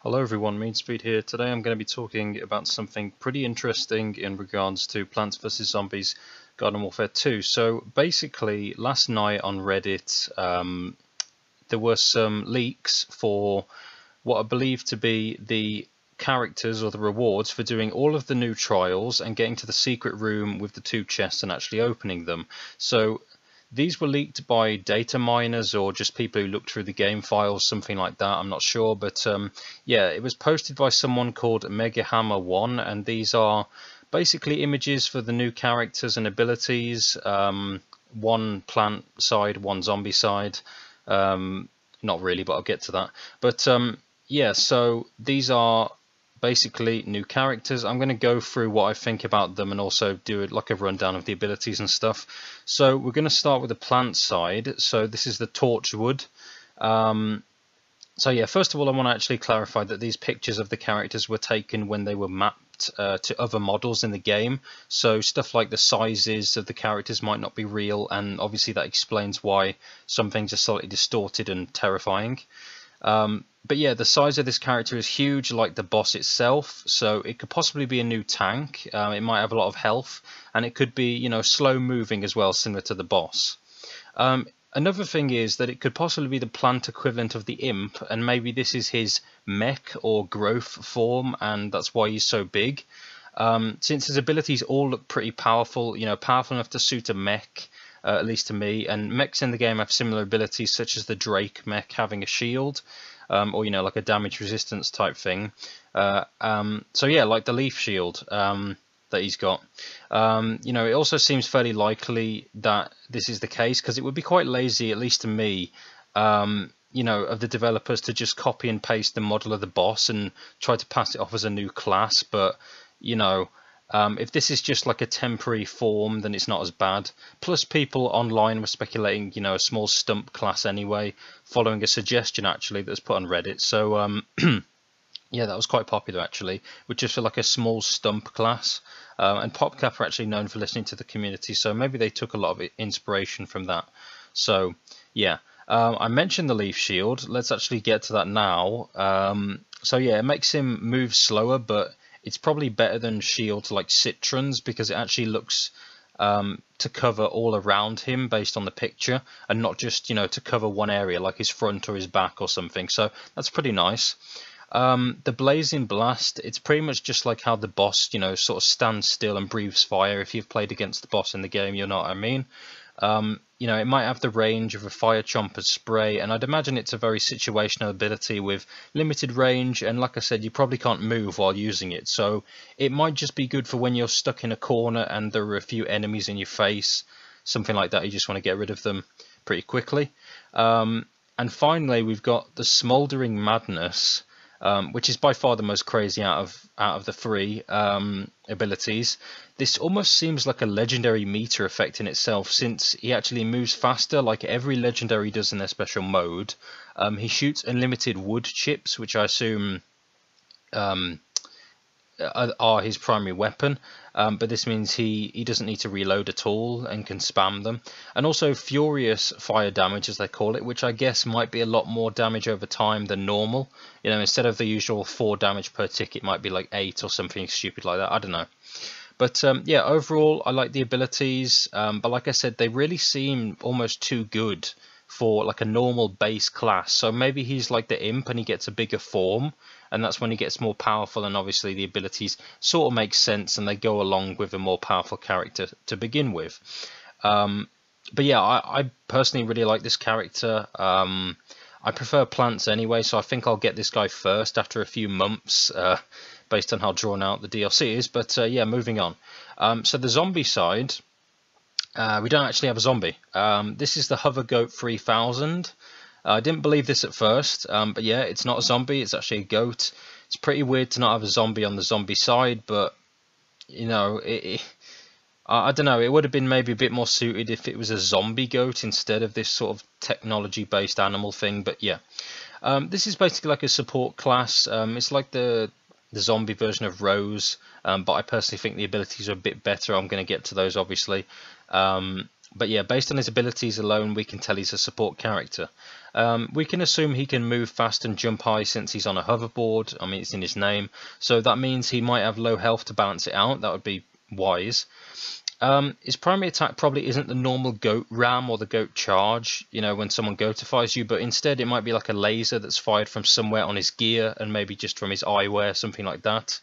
Hello everyone, MeanSpeed here. Today I'm going to be talking about something pretty interesting in regards to Plants vs Zombies Garden Warfare 2. So basically, last night on Reddit, there were some leaks for what I believe to be the characters or the rewards for doing all of the new trials and getting to the secret room with the two chests and actually opening them. So these were leaked by data miners or just people who looked through the game files, something like that, I'm not sure. But yeah, it was posted by someone called MegaHammer1, and these are basically images for the new characters and abilities. One plant side, one zombie side. Not really, but I'll get to that. But yeah, so these are basically new characters. I'm going to go through what I think about them and also do it like a rundown of the abilities and stuff. So we're going to start with the plant side. So this is the Torchwood. So yeah, first of all, I want to actually clarify that these pictures of the characters were taken when they were mapped to other models in the game. So stuff like the sizes of the characters might not be real, and obviously that explains why some things are slightly distorted and terrifying. But yeah, the size of this character is huge, like the boss itself, so it could possibly be a new tank. It might have a lot of health, and it could be, you know, slow moving as well, similar to the boss. Another thing is that it could possibly be the plant equivalent of the imp, and maybe this is his mech or growth form, and that's why he's so big. Since his abilities all look pretty powerful, you know, powerful enough to suit a mech, at least to me, and mechs in the game have similar abilities, such as the Drake mech having a shield. Or, you know, like a damage resistance type thing. So yeah, like the leaf shield that he's got. You know, it also seems fairly likely that this is the case, because it would be quite lazy, at least to me, you know, of the developers to just copy and paste the model of the boss and try to pass it off as a new class. But, you know, if this is just like a temporary form, then it's not as bad. Plus, people online were speculating, you know, a small stump class anyway, following a suggestion actually that was put on Reddit. So yeah, that was quite popular actually, which is for like a small stump class. And PopCap are actually known for listening to the community, so maybe they took a lot of inspiration from that. So yeah, I mentioned the leaf shield. Let's actually get to that now. So yeah, it makes him move slower, but it's probably better than shields like Citron's, because it actually looks to cover all around him based on the picture, and not just, you know, to cover one area like his front or his back or something. So that's pretty nice. The Blazing Blast, it's pretty much just like how the boss, you know, sort of stands still and breathes fire. If you've played against the boss in the game, you know what I mean. You know, it might have the range of a fire chomper's spray, and I'd imagine it's a very situational ability with limited range, and like I said, you probably can't move while using it, so it might just be good for when you're stuck in a corner and there are a few enemies in your face, something like that. You just want to get rid of them pretty quickly. And finally, we've got the Smoldering Madness, which is by far the most crazy out of the three abilities. This almost seems like a legendary meter effect in itself, since he actually moves faster like every legendary does in their special mode. He shoots unlimited wood chips, which I assume are his primary weapon, but this means he doesn't need to reload at all and can spam them. And also furious fire damage, as they call it, which I guess might be a lot more damage over time than normal. You know, instead of the usual 4 damage per tick, it might be like 8 or something stupid like that. I don't know. But yeah, overall I like the abilities, but like I said, they really seem almost too good for like a normal base class. So maybe he's like the imp and he gets a bigger form, and that's when he gets more powerful, and obviously the abilities sort of make sense and they go along with a more powerful character to begin with. But yeah, I personally really like this character. I prefer plants anyway, so I think I'll get this guy first after a few months, based on how drawn out the DLC is. But yeah, moving on. So the zombie side, we don't actually have a zombie. This is the Goat-3000. I didn't believe this at first, but yeah, it's not a zombie, it's actually a goat. It's pretty weird to not have a zombie on the zombie side, but, you know, I don't know, it would have been maybe a bit more suited if it was a zombie goat instead of this sort of technology-based animal thing, but yeah. This is basically like a support class. It's like the zombie version of Rose, but I personally think the abilities are a bit better. I'm going to get to those, obviously. But yeah, based on his abilities alone, we can tell he's a support character. We can assume he can move fast and jump high since he's on a hoverboard. I mean, it's in his name. So that means he might have low health to balance it out. That would be wise. His primary attack probably isn't the normal goat ram or the goat charge, you know, when someone goatifies you, but instead it might be like a laser that's fired from somewhere on his gear and maybe just from his eyewear, something like that.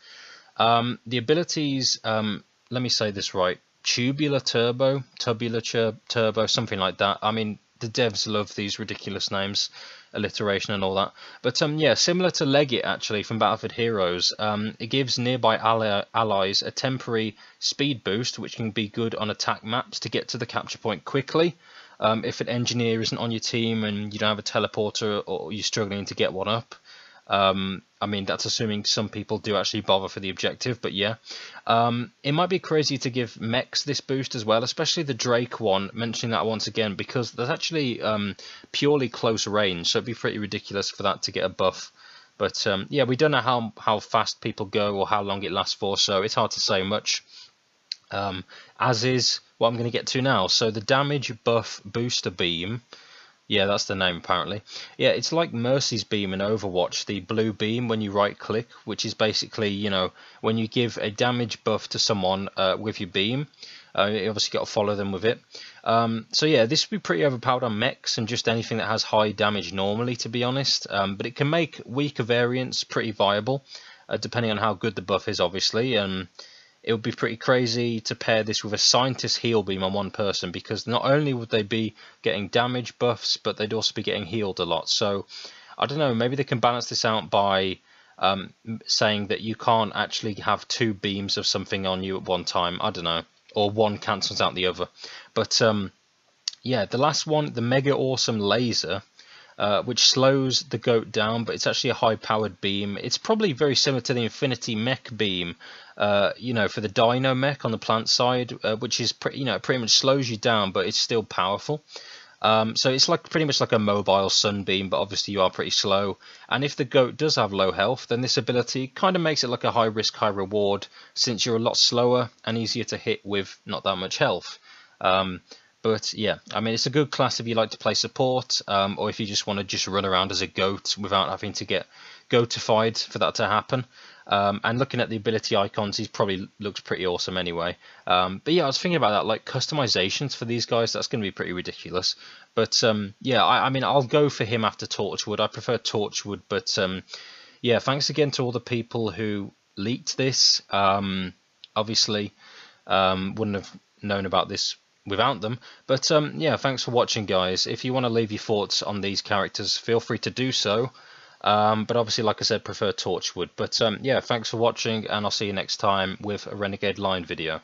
The abilities, let me say this right, tubular turbo, something like that. I mean, the devs love these ridiculous names, alliteration and all that. But yeah, similar to Leggett actually from Battlefield Heroes, it gives nearby allies a temporary speed boost, which can be good on attack maps to get to the capture point quickly. If an engineer isn't on your team and you don't have a teleporter or you're struggling to get one up. I mean, that's assuming some people do actually bother for the objective, but yeah. It might be crazy to give mechs this boost as well, especially the Drake one, mentioning that once again, because that's actually purely close range, so it'd be pretty ridiculous for that to get a buff. But yeah, we don't know how fast people go or how long it lasts for, so it's hard to say much. As is what I'm going to get to now. So the damage buff booster beam. Yeah, that's the name apparently. Yeah, it's like Mercy's beam in Overwatch, the blue beam when you right click, which is basically, you know, when you give a damage buff to someone with your beam, you obviously got to follow them with it. So yeah, this would be pretty overpowered on mechs and just anything that has high damage normally, to be honest. But it can make weaker variants pretty viable, depending on how good the buff is, obviously. It would be pretty crazy to pair this with a scientist heal beam on one person, because not only would they be getting damage buffs, but they'd also be getting healed a lot. So I don't know, maybe they can balance this out by saying that you can't actually have two beams of something on you at one time. I don't know, or one cancels out the other. But yeah, the last one, the mega awesome laser, which slows the goat down, but it's actually a high-powered beam. It's probably very similar to the Infinity Mech beam, you know, for the Dino Mech on the plant side, which is pretty much slows you down, but it's still powerful. So it's like pretty much like a mobile sunbeam, but obviously you are pretty slow. And if the goat does have low health, then this ability kind of makes it like a high risk, high reward, since you're a lot slower and easier to hit with not that much health. But yeah, I mean, it's a good class if you like to play support, or if you just want to just run around as a goat without having to get goatified for that to happen. And looking at the ability icons, he probably looks pretty awesome anyway. But yeah, I was thinking about that, like customizations for these guys, that's going to be pretty ridiculous. But yeah, I mean, I'll go for him after Torchwood. I prefer Torchwood, but yeah, thanks again to all the people who leaked this. Obviously, wouldn't have known about this without them. But yeah, thanks for watching, guys. If you want to leave your thoughts on these characters, feel free to do so. But obviously, like I said, prefer Torchwood. But yeah, thanks for watching, and I'll see you next time with a Renegade Line video.